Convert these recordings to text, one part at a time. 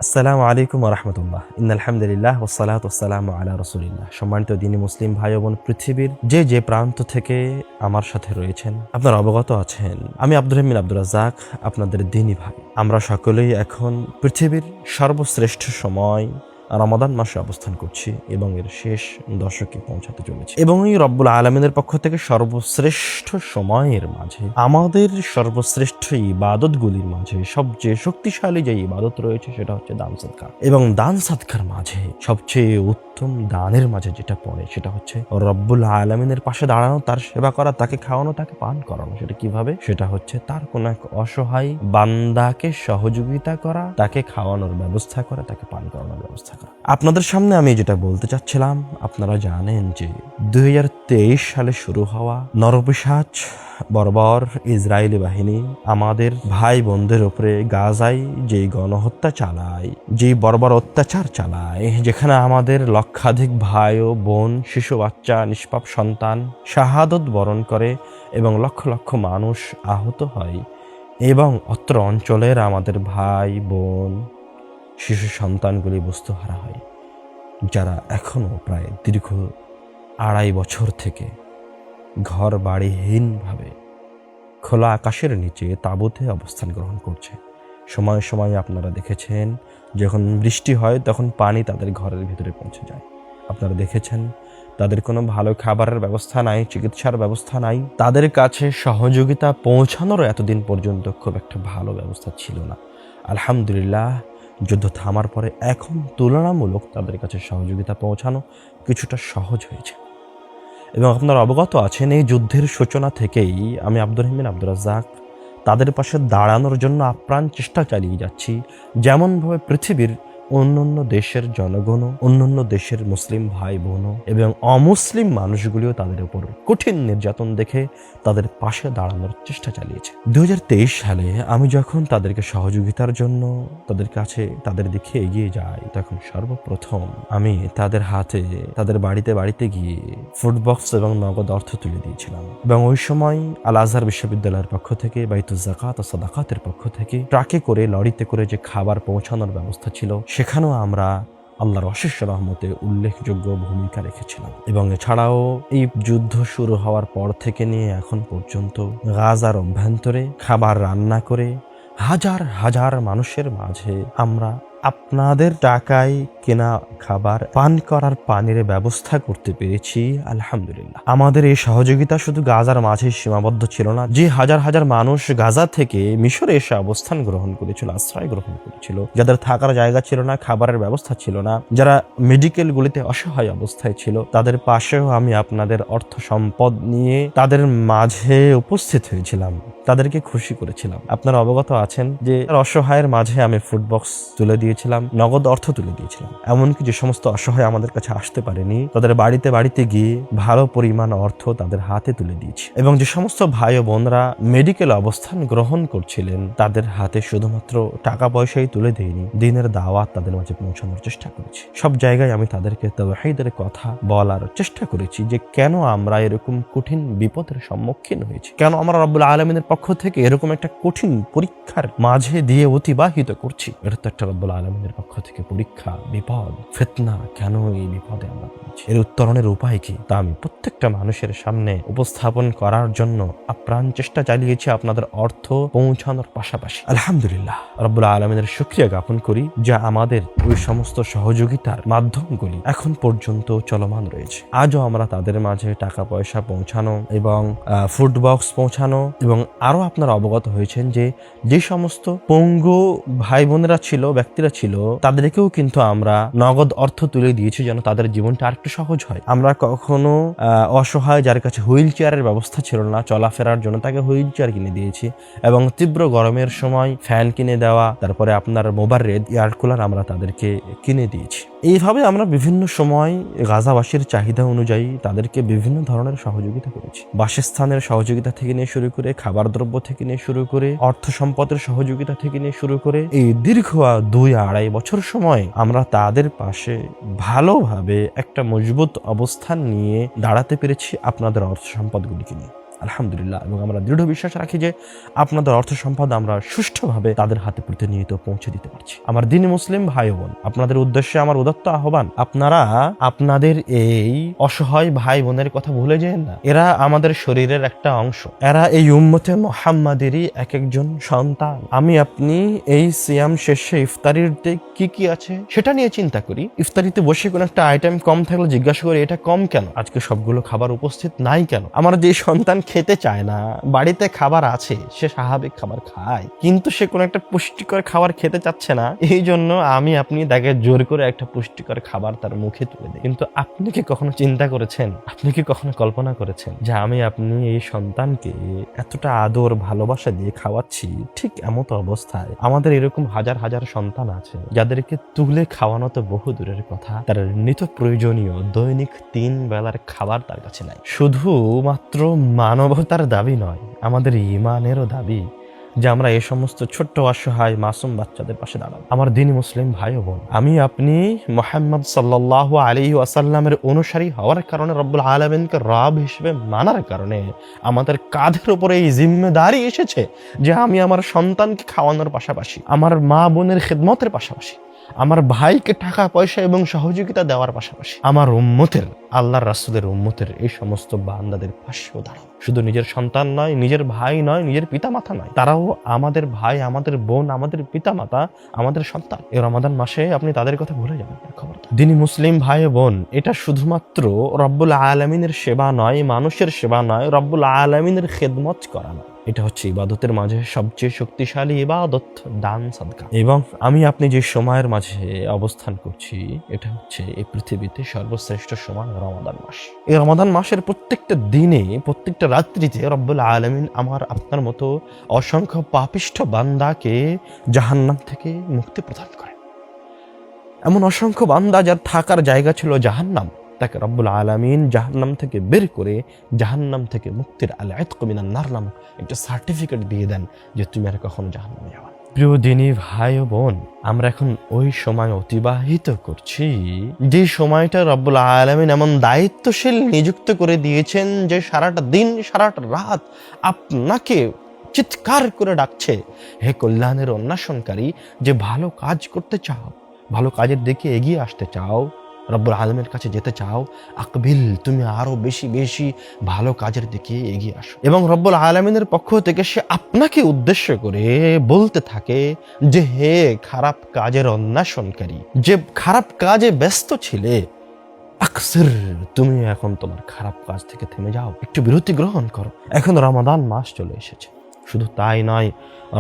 আসসালামু আলাইকুম ওয়া রাহমাতুল্লাহ। ইন্নাল হামদুলিল্লাহ ওয়াসসালাতু ওয়াসসালামু আলা রাসূলিল্লাহ। সম্মানিত দ্বীনি মুসলিম ভাই ও বোন, পৃথিবীর যে প্রান্ত থেকে আমার সাথে রয়েছেন, আপনারা অবগত আছেন আমি আব্দুর রহিম আব্দুর রাজ্জাক, আপনাদের দ্বীনি ভাই। আমরা সকলেই এখন পৃথিবীর সর্বশ্রেষ্ঠ সময় রমাদান মাসে অবস্থান করছি এবং এর শেষ দশকে পৌঁছাতে চলেছি, এবং এই রব্বুল আলামিনের পক্ষ থেকে সর্বশ্রেষ্ঠ সময়ের মাঝে আমাদের সর্বশ্রেষ্ঠ ইবাদতগুলির মাঝে সবচেয়ে শক্তিশালী যে ইবাদত রয়েছে সেটা হচ্ছে দান সাদকা। এবং দান সাদকার মাঝে সবচেয়ে উত্তম দানের মাঝে যেটা পড়ে সেটা হচ্ছে রব্বুল আলামিনের পাশে দাঁড়ানো, তার সেবা করা, তাকে খাওয়ানো, তাকে পান করানো। সেটা কিভাবে? সেটা হচ্ছে তার কোন এক অসহায় বান্দাকে সহযোগিতা করা, তাকে খাওয়ানোর ব্যবস্থা করা, তাকে পান করানোর ব্যবস্থা করা। আপনাদের সামনে আমি যেটা বলতে চাচ্ছিলাম, আপনারা জানেন যে 2023 সালে শুরু হওয়া নরপিশাচ বর্বর ইসরায়েলি বাহিনী আমাদের ভাই বোনদের উপরে গাজায় যে গণহত্যা চালায়, যে বর্বর অত্যাচার চালায়, যেখানে আমাদের লক্ষাধিক ভাই ও বোন, শিশু বাচ্চা, নিষ্পাপ সন্তান শাহাদত বরণ করে এবং লক্ষ লক্ষ মানুষ আহত হয়, এবং অত্র অঞ্চলের আমাদের ভাই বোন, শিশু সন্তানগুলি বস্তুহারা হয়, যারা এখনো প্রায় দীর্ঘ 2.5 বছর থেকে ঘর বাড়িহীনভাবে খোলা আকাশের নিচে তাঁবুতে অবস্থান গ্রহণ করছে। সময়ে সময়ে আপনারা দেখেছেন যখন বৃষ্টি হয় তখন পানি তাদের ঘরের ভিতরে পৌঁছে যায়। আপনারা দেখেছেন তাদের কোনো ভালো খাবারের ব্যবস্থা নাই, চিকিৎসার ব্যবস্থা নাই, তাদের কাছে সহযোগিতা পৌঁছানোর এতদিন পর্যন্ত খুব একটা ভালো ব্যবস্থা ছিল না। আলহামদুলিল্লাহ, যুদ্ধ থামার পরে এখন তুলনামূলক তাদের কাছে সহযোগিতা পৌঁছানো কিছুটা সহজ হয়েছে। এবং আপনারা অবগত আছেন এই যুদ্ধের সূচনা থেকেই আমি আব্দুর রহিম আব্দুর রাজ্জাক তাদের পাশে দাঁড়ানোর জন্য আপ্রাণ চেষ্টা চালিয়ে যাচ্ছি। যেমনভাবে পৃথিবীর অন্যান্য দেশের জনগণও, অন্যান্য দেশের মুসলিম ভাই বোনও এবং অমুসলিম মানুষগুলিও তাদের উপর কঠিন নির্যাতন দেখে তাদের পাশে দাঁড়ানোর চেষ্টা চালিয়েছে। 2023 সালে আমি যখন তাদেরকে সহযোগিতার জন্য তাদের কাছে, তাদের দিকে এগিয়ে যাই, তখন সর্বপ্রথম আমি তাদের হাতে, তাদের বাড়িতে বাড়িতে গিয়ে ফুড বক্স এবং নগদ অর্থ তুলে দিয়েছিলাম। এবং ওই সময় আল আজহার বিশ্ববিদ্যালয়ের পক্ষ থেকে, বাইতুজ যাকাত ও সাদাকাতের পক্ষ থেকে ট্রাকে করে, লরিতে করে যে খাবার পৌঁছানোর ব্যবস্থা ছিল, সেখানেও আমরা আল্লাহর অশেষ রহমতে উল্লেখযোগ্য ভূমিকা রেখেছিলাম। এবং এছাড়াও এই যুদ্ধ শুরু হওয়ার পর থেকে নিয়ে এখন পর্যন্ত গাজার অভ্যন্তরে খাবার রান্না করে হাজার হাজার মানুষের মাঝে আমরা আপনাদের টাকায় কেনা খাবার, পান করার পানির ব্যবস্থা করতে পেরেছি। আলহামদুলিল্লাহ, আমাদের এই সহযোগিতা শুধু গাজার মাঝে সীমাবদ্ধ ছিল না। যে হাজার হাজার মানুষ গাজা থেকে মিশরে এসে অবস্থান গ্রহণ করেছিল, আশ্রয় গ্রহণ করেছিল, যাদের থাকার জায়গা ছিল না, খাবারের ব্যবস্থা ছিল না, যারা মেডিকেলগুলিতে অসহায় অবস্থায় ছিল, তাদের পাশেও আমি আপনাদের অর্থ সম্পদ নিয়ে তাদের মাঝে উপস্থিত হয়েছিলাম, তাদেরকে খুশি করেছিলাম। আপনারা অবগত আছেন যে অসহায়ের মাঝে আমি ফুড বক্স তুলে দিয়েছিলাম, নগদ অর্থ তুলে দিয়েছিলাম। এমনকি যে সমস্ত অসহায় আমাদের কাছে আসতে পারেনি, তাদের বাড়িতে বাড়িতে গিয়ে ভালো পরিমাণ অর্থ তাদের হাতে তুলে দিয়েছি। এবং যে সমস্ত ভাই ও বোনরা মেডিকেল অবস্থান গ্রহণ করছিলেন, তাদের হাতে শুধুমাত্র টাকা পয়সাই তুলে দেয়নি, দিনের দাওয়াত তাদের মাঝে পৌঁছানোর চেষ্টা করেছি। সব জায়গায় আমি তাদেরকে তাওহীদের কথা বলার চেষ্টা করেছি যে কেন আমরা এরকম কঠিন বিপদের সম্মুখীন হয়েছি, কেন আমরা রব্বুল আলামিনের পক্ষ থেকে এরকম একটা কঠিন পরীক্ষার মাঝে দিয়ে অতিবাহিত করছি। এটা তো একটা রব্বুল আলামিনের পক্ষ থেকে পরীক্ষা, বিপদ, ফিতনা। কেন এই বিপদে আমরা পড়েছি, এর উত্তরণের উপায় কি, তা আমি প্রত্যেকটা মানুষের সামনে উপস্থাপন করার জন্য আপ্রাণ চেষ্টা চালিয়েছি, আপনাদের অর্থ পৌঁছানোর পাশাপাশি। আলহামদুলিল্লাহ, রব্বুল আলামিনের শুকরিয়া জ্ঞাপন করি যা আমাদের ওই সমস্ত সহযোগিতার মাধ্যমগুলি এখন পর্যন্ত চলমান রয়েছে। আজও আমরা তাদের মাঝে টাকা পয়সা পৌঁছানো এবং ফুড বক্স পৌঁছানো, এবং আরো আপনারা অবগত হয়েছেন যে যে সমস্ত পঙ্গু ভাই বোনেরা ছিল, ব্যক্তিরা ছিল, তাদেরকেও কিন্তু আমরা নগদ অর্থ তুলে দিয়েছি যেন তাদের জীবনটা আরেকটু সহজ হয়। আমরা কখনো অসহায় যার কাছে হুইল চেয়ারের ব্যবস্থা ছিল না চলাফেরার জন্য, তাকে হুইল চেয়ার কিনে দিয়েছি, এবং তীব্র গরমের সময় ফ্যান কিনে দেওয়া, তারপরে আপনার মোবাররেড এয়ার কুলার আমরা তাদেরকে কিনে দিয়েছি। এইভাবে আমরা বিভিন্ন সময় গাজাবাসীর চাহিদা অনুযায়ী তাদেরকে বিভিন্ন ধরনের সহযোগিতা করেছি। বাসস্থানের সহযোগিতা থেকে নিয়ে শুরু করে, খাবার দ্রব্য থেকে নিয়ে শুরু করে, অর্থ সম্পদের সহযোগিতা থেকে নিয়ে শুরু করে, এই দীর্ঘ 2-2.5 বছর সময় আমরা তাদের পাশে ভালোভাবে একটা মজবুত অবস্থান নিয়ে দাঁড়াতে পেরেছি আপনাদের অর্থ সম্পদগুলিকে নিয়ে। আলহামদুলিল্লাহ। এবং আমরা দৃঢ় বিশ্বাস রাখি যে আপনাদের অর্থ সম্পদ আমরা সুষ্ঠুভাবে তাদের হাতে প্রতিনিয়ত পৌঁছে দিতে পারছি। আমার দ্বিনী মুসলিম ভাই বোন, আপনাদের উদ্দেশ্যে আমার উদাত্ত আহ্বান, আপনারা আপনাদের এই অসহায় ভাই বোনের কথা ভুলে যেন না। এরা আমাদের শরীরের একটা অংশ, এরা এই উম্মতে মুহাম্মাদেরই এক একজন সন্তান। আমি আপনি এই সিয়াম শেষে ইফতারিতে কি কি আছে সেটা নিয়ে চিন্তা করি। ইফতারিতে বসে কোনো একটা আইটেম কম থাকলে জিজ্ঞাসা করি এটা কম কেন, আজকে সবগুলো খাবার উপস্থিত নাই কেন। আমার যে সন্তান খেতে চায় না, বাড়িতে খাবার আছে, সে স্বাভাবিক খাবার খায়, কিন্তু সে কোনো একটা পুষ্টিকর খাবার খেতে চাচ্ছে না, এই জন্য আমি আপনি তাকে জোর করে একটা পুষ্টিকর খাবার তার মুখে তুলে দিই। কিন্তু আপনি কি কখনো চিন্তা করেছেন, আপনি কি কখনো কল্পনা করেছেন যে আমি আপনি এই সন্তানকে এতটা আদর ভালোবাসা দিয়ে খাওয়াচ্ছি, ঠিক এমত অবস্থায় আমাদের এরকম হাজার হাজার সন্তান আছে যাদেরকে তুলে খাওয়ানো তো বহু দূরের কথা, তার নিত্য প্রয়োজনীয় দৈনিক 3 বেলার খাবার তার কাছে নাই। শুধুমাত্র মানবতার দাবি নয়, আমাদের ঈমানেরও দাবি যে আমরা এই সমস্ত ছোট্ট অসহায় মাসুম বাচ্চাদের পাশে দাঁড়াবো। আমার দ্বিনী মুসলিম ভাই ও বোন, আমি আপনি মুহাম্মদ সাল্লাল্লাহু আলাইহি ওয়াসাল্লামের অনুসারী হওয়ার কারণে, রব্বুল আলামিনকে রব হিসেবে মানার কারণে আমাদের কাঁধের উপরে এই জিম্মেদারি এসেছে যে আমি আমার সন্তানকে খাওয়ানোর পাশাপাশি, আমার মা বোনের খেদমতের পাশাপাশি, আমার ভাইকে টাকা পয়সা এবং সহযোগিতা দেওয়ার পাশাপাশি আমার উম্মতের, আল্লাহর রাসূলের উম্মতের এই সমস্ত বান্দাদের পাশেও দাঁড়াবো। শুধু নিজের সন্তান নয়, নিজের ভাই নয়, নিজের পিতামাতা নয়, তারাও আমাদের ভাই, আমাদের বোন, আমাদের পিতামাতা, আমাদের সন্তান। এই রমাদান মাসে আপনি তাদের কথা ভুলে যাবেন না। খবর, দ্বিনী মুসলিম ভাই বোন, এটা শুধুমাত্র রব্বুল আলামিনের সেবা নয়, মানুষের সেবা নয়, রব্বুল আলামিনের খেদমত করা নয়, এটা হচ্ছে ইবাদতের মাঝে সবচেয়ে শক্তিশালী ইবাদত, দান সাদকা। এবং আমি আপনি যে সময়ের মাঝে অবস্থান করছি, এটা হচ্ছে এই পৃথিবীতে সর্বশ্রেষ্ঠ সময় রমাদান মাস। এই রমাদান মাসের প্রত্যেকটা দিনে, প্রত্যেকটা রাত্রিতে রব্বুল আলামিন আমার আপনার মতো অসংখ্য পাপিষ্ঠ বান্দাকে জাহান্নাম থেকে মুক্তি প্রদান করেন। এমন অসংখ্য বান্দা যার থাকার জায়গা ছিল জাহান্নাম, তাকে রব্বুল আলামিন জাহান্নাম থেকে বের করে জাহান্নাম থেকে মুক্তির আল-ইতক মিনান নার নামক একটা সার্টিফিকেট দিয়ে দেন যে তুমি আর কখনো জাহান্নামে যাবে না। প্রিয় দ্বিনী ভাই ও বোন, আমরা এখন ওই সময় অতিবাহিত করছি যে সময়টা রব্বুল আলামিন এমন দায়িত্বশীল নিযুক্ত করে দিয়েছেন যে সারাটা দিন সারাটা রাত আপনাকে চিৎকার করে ডাকছে, হে কল্যাণের অন্বেষণকারী, যে ভালো কাজ করতে চাও, ভালো কাজের দিকে এগিয়ে আসতে চাও, রব্বুল আলামিনের কাছে যেতে চাও, আকবিল, তুমি আরো বেশি বেশি ভালো কাজের দিকে এগিয়ে আসো। এবং রব্বুল আলামিনের পক্ষ থেকে সে আপনাকে উদ্দেশ্য করে বলতে থাকে যে হে খারাপ কাজের অন্বেষণকারী, যে খারাপ কাজে ব্যস্ত ছিলে, আকসির, তুমি এখন তোমার খারাপ কাজ থেকে থেমে যাও, একটু বিরতি গ্রহণ করো। এখন রমাদান মাস চলে এসেছে। শুধু তাই নয়,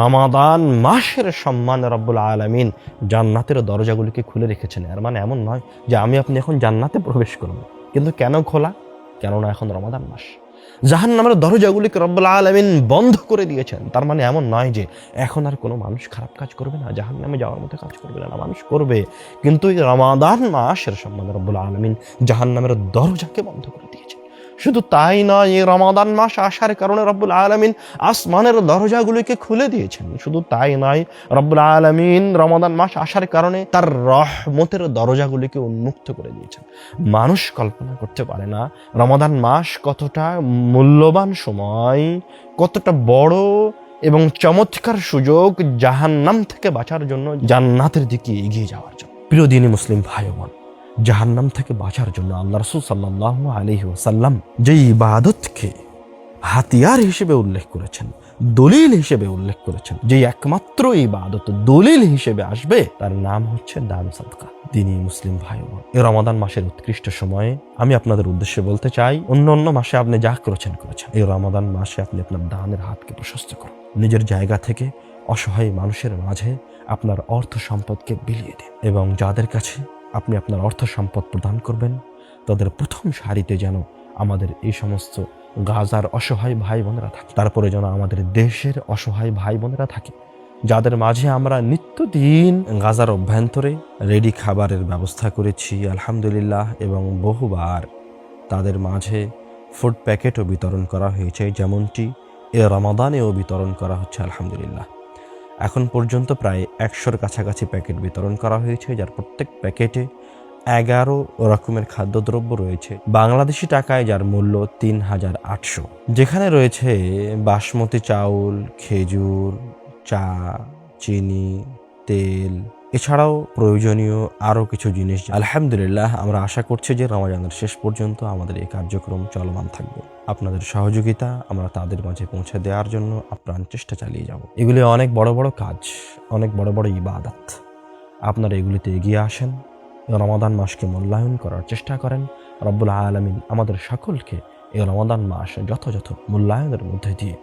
রমাদান মাসের সম্মানে রব্বুল আলামিন জান্নাতের দরজাগুলিকে খুলে রেখেছেন। এর মানে এমন নয় যে আমি আপনি এখন জান্নাতে প্রবেশ করব, কিন্তু কেন খোলা? কেননা এখন রমাদান মাস। জাহান্নামের দরজাগুলিকে রব্বুল আলামিন বন্ধ করে দিয়েছেন। তার মানে এমন নয় যে এখন আর কোনো মানুষ খারাপ কাজ করবে না, জাহান্নামে যাওয়ার মতো কাজ করবে না, মানুষ করবে, কিন্তু এই রমাদান মাসের সম্মানে রব্বুল আলামিন জাহান্নামের দরজাকে বন্ধ করে দিয়েছেন। শুধু তাই নয়, এই রমাদান মাস আসার কারণে রব্বুল আলামিন আসমানের দরজাগুলিকে খুলে দিয়েছেন। শুধু তাই নয়, রব্বুল আলামিন রমাদান মাস আসার কারণে তার রহমতের দরজাগুলিকে উন্মুক্ত করে দিয়েছেন। মানুষ কল্পনা করতে পারে না রমাদান মাস কতটা মূল্যবান সময়, কতটা বড় এবং চমৎকার সুযোগ জাহান্নাম থেকে বাঁচার জন্য, জান্নাতের দিকে এগিয়ে যাওয়ার জন্য। প্রিয় দ্বিনী মুসলিম ভাই বোন, জাহান্নাম থেকে বাঁচার জন্য আল্লাহ রাসূল সাল্লাল্লাহু আলাইহি ওয়াসাল্লাম যে ইবাদতকে হাতিয়ার হিসেবে উল্লেখ করেছেন, দলিল হিসেবে উল্লেখ করেছেন, যে একমাত্র ইবাদত দলিল হিসেবে আসবে, তার নাম হচ্ছে দান সাদকা। দ্বিনী মুসলিম ভাই বোন, এই রমাদান মাসের উৎকৃষ্ট সময়ে আমি আপনাদের উদ্দেশ্যে বলতে চাই, অন্য মাসে আপনি যা করেছেন, এই রমাদান মাসে আপনি আপনার দানের হাতকে প্রশস্ত করুন। নিজের জায়গা থেকে অসহায় মানুষের মাঝে আপনার অর্থ সম্পদকে বিলিয়ে দিন, এবং যাদের কাছে আপনি আপনার অর্থ সম্পদ প্রদান করবেন, তাদের প্রথম সারিতে যেন আমাদের এই সমস্ত গাজার অসহায় ভাই বোনেরা থাকে, তারপরে যেন আমাদের দেশের অসহায় ভাই বোনেরা থাকে, যাদের মাঝে আমরা নিত্যদিন গাজার অভ্যন্তরে রেডি খাবারের ব্যবস্থা করেছি আলহামদুলিল্লাহ, এবং বহুবার তাদের মাঝে ফুড প্যাকেটও বিতরণ করা হয়েছে, যেমনটি এ রমাদানেও বিতরণ করা হচ্ছে আলহামদুলিল্লাহ। এখন পর্যন্ত প্রায় 100-র কাছাকাছি প্যাকেট বিতরণ করা হয়েছে, যার প্রত্যেক প্যাকেটে 11 রকমের খাদ্যদ্রব্য রয়েছে বাংলাদেশি টাকায়, যার মূল্য ৩,৮০০, যেখানে রয়েছে বাসমতি চাউল, খেজুর, চা, চিনি, তেল, এছাড়াও প্রয়োজনীয় আরও কিছু জিনিস। আলহামদুলিল্লাহ, আমরা আশা করছি যে রমাজানের শেষ পর্যন্ত আমাদের এই কার্যক্রম চলমান থাকবে। আপনাদের সহযোগিতা আমরা তাদের মাঝে পৌঁছে দেওয়ার জন্য আপ্রাণ চেষ্টা চালিয়ে যাব। এগুলি অনেক বড় বড় কাজ, অনেক বড় বড় ইবাদত। আপনারা এগুলিতে এগিয়ে আসেন, রমাদান মাসকে মূল্যায়ন করার চেষ্টা করেন। রব্বুল আলামিন আমাদের সকলকে এই রমাদান মাস যথাযথ মূল্যায়নের মধ্যে দিয়ে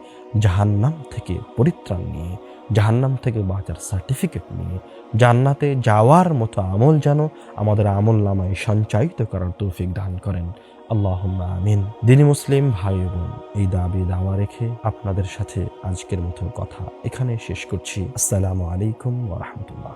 জাহান্নাম থেকে পরিত্রাণ নিয়ে, জাহান্নাম থেকে বাঁচার সার্টিফিকেট নিয়ে জান্নাতে যাওয়ার মতো আমল যেন আমাদের আমল নামায় সঞ্চায়িত করার তৌফিক দান করেন। আল্লাহুম্মা আমিন। দিনী মুসলিম ভাই বোন, এই দাবি দাওয়া রেখে আপনাদের সাথে আজকের মতো কথা এখানে শেষ করছি। আসসালামু আলাইকুম ওয়া রাহমাতুল্লাহ।